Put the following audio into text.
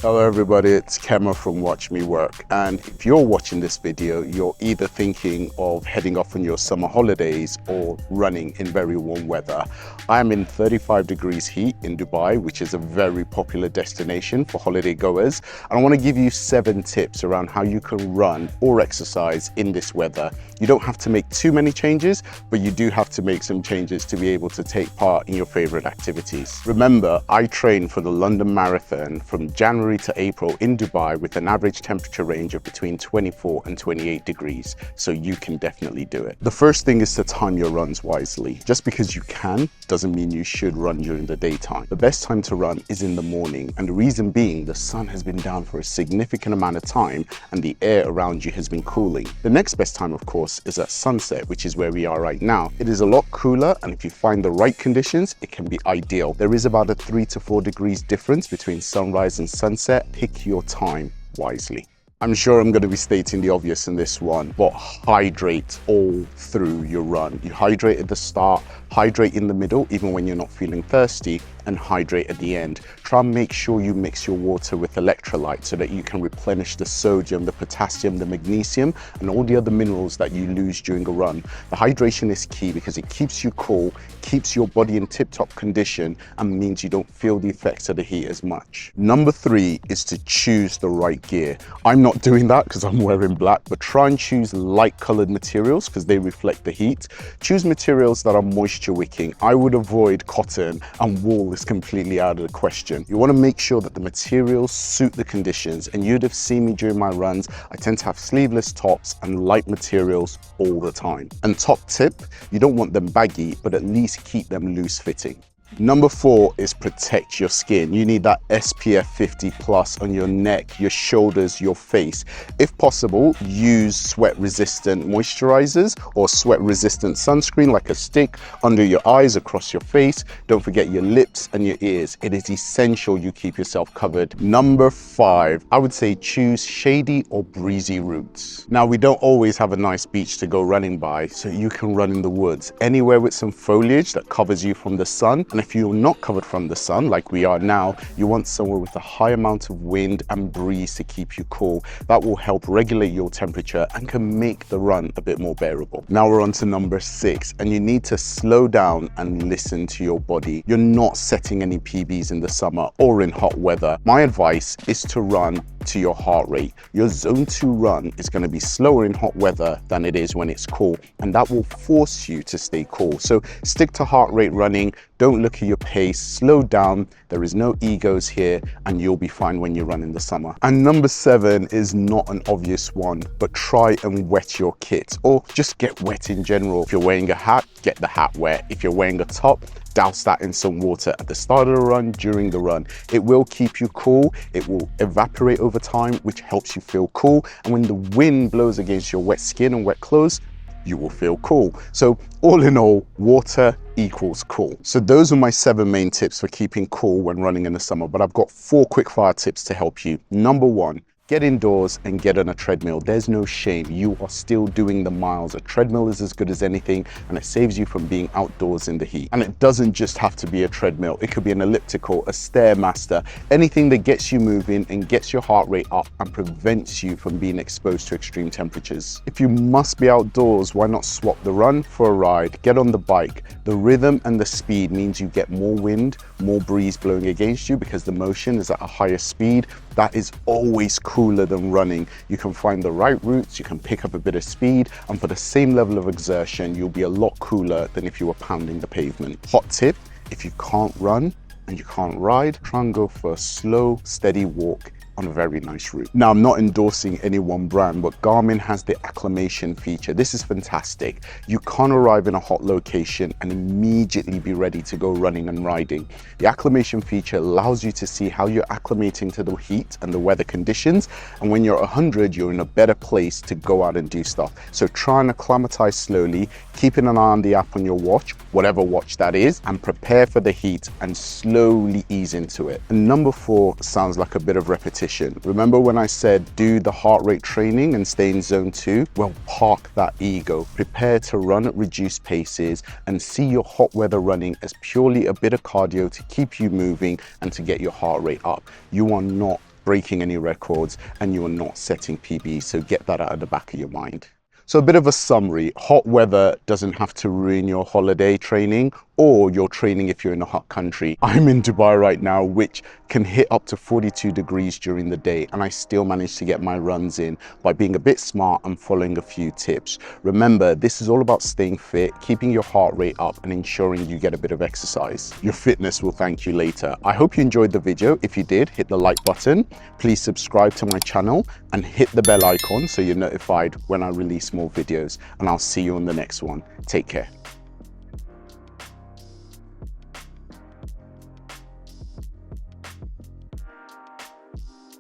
Hello everybody, it's Kemmer from Watch Me Work, and if you're watching this video, you're either thinking of heading off on your summer holidays or running in very warm weather. I'm in 35 degrees heat in Dubai, which is a very popular destination for holiday goers, and I want to give you 7 tips around how you can run or exercise in this weather. You don't have to make too many changes, but you do have to make some changes to be able to take part in your favorite activities. Remember, I train for the London Marathon from January to April in Dubai with an average temperature range of between 24 and 28 degrees, so you can definitely do it. The first thing is to time your runs wisely. Just because you can doesn't mean you should run during the daytime. The best time to run is in the morning, and the reason being the sun has been down for a significant amount of time and the air around you has been cooling. The next best time, of course, is at sunset, which is where we are right now. It is a lot cooler, and if you find the right conditions, it can be ideal. There is about a 3 to 4 degrees difference between sunrise and sunset. Pick your time wisely. I'm sure I'm going to be stating the obvious in this one, but hydrate all through your run. You hydrate at the start, hydrate in the middle, even when you're not feeling thirsty, and hydrate at the end. Try and make sure you mix your water with electrolytes so that you can replenish the sodium, the potassium, the magnesium, and all the other minerals that you lose during a run. The hydration is key because it keeps you cool, keeps your body in tip-top condition, and means you don't feel the effects of the heat as much. Number 3 is to choose the right gear. I'm not doing that because I'm wearing black, but try and choose light colored materials because they reflect the heat. Choose materials that are moisture wicking. I would avoid cotton, and wool is completely out of the question. You want to make sure that the materials suit the conditions, and you'd have seen me during my runs. I tend to have sleeveless tops and light materials all the time. And top tip, you don't want them baggy, but at least keep them loose fitting. Number 4 is protect your skin. You need that SPF 50 plus on your neck, your shoulders, your face. If possible, use sweat resistant moisturizers or sweat resistant sunscreen like a stick under your eyes, across your face. Don't forget your lips and your ears. It is essential you keep yourself covered. Number 5, I would say choose shady or breezy routes. Now, we don't always have a nice beach to go running by, so you can run in the woods, anywhere with some foliage that covers you from the sun. And if you're not covered from the sun like we are now, you want somewhere with a high amount of wind and breeze to keep you cool. That will help regulate your temperature and can make the run a bit more bearable. Now we're on to number 6, and you need to slow down and listen to your body. You're not setting any PBs in the summer or in hot weather. My advice is to run to your heart rate. Your zone 2 run is going to be slower in hot weather than it is when it's cool, and that will force you to stay cool. So stick to heart rate running. Don't look at your pace, slow down. There is no egos here, and you'll be fine when you run in the summer. And number 7 is not an obvious one, but try and wet your kit, or just get wet in general. If you're wearing a hat, get the hat wet. If you're wearing a top, douse that in some water at the start of the run, during the run. It will keep you cool. It will evaporate over time, which helps you feel cool. And when the wind blows against your wet skin and wet clothes, you will feel cool. So all in all, water equals cool. So those are my 7 main tips for keeping cool when running in the summer, but I've got 4 quick fire tips to help you. Number 1, get indoors and get on a treadmill. There's no shame. You are still doing the miles. A treadmill is as good as anything, and it saves you from being outdoors in the heat. And it doesn't just have to be a treadmill. It could be an elliptical, a Stairmaster, anything that gets you moving and gets your heart rate up and prevents you from being exposed to extreme temperatures. If you must be outdoors, why not swap the run for a ride? Get on the bike. The rhythm and the speed means you get more wind, more breeze blowing against you because the motion is at a higher speed. That is always cooler than running. You can find the right routes, you can pick up a bit of speed, and for the same level of exertion, you'll be a lot cooler than if you were pounding the pavement. Hot tip, if you can't run and you can't ride, try and go for a slow, steady walk on a very nice route. Now, I'm not endorsing any one brand, but Garmin has the acclimation feature. This is fantastic. You can't arrive in a hot location and immediately be ready to go running and riding. The acclimation feature allows you to see how you're acclimating to the heat and the weather conditions, and when you're 100, you're in a better place to go out and do stuff. So try and acclimatize slowly, keeping an eye on the app on your watch, whatever watch that is, and prepare for the heat and slowly ease into it. And number 4 sounds like a bit of repetition. Remember when I said do the heart rate training and stay in zone 2? Well, park that ego. Prepare to run at reduced paces and see your hot weather running as purely a bit of cardio to keep you moving and to get your heart rate up. You are not breaking any records, and you are not setting PB. So get that out of the back of your mind. So a bit of a summary: hot weather doesn't have to ruin your holiday training or your training if you're in a hot country. I'm in Dubai right now, which can hit up to 42 degrees during the day, and I still manage to get my runs in by being a bit smart and following a few tips. Remember, this is all about staying fit, keeping your heart rate up, and ensuring you get a bit of exercise. Your fitness will thank you later. I hope you enjoyed the video. If you did, hit the like button. Please subscribe to my channel and hit the bell icon so you're notified when I release more videos, and I'll see you on the next one. Take care.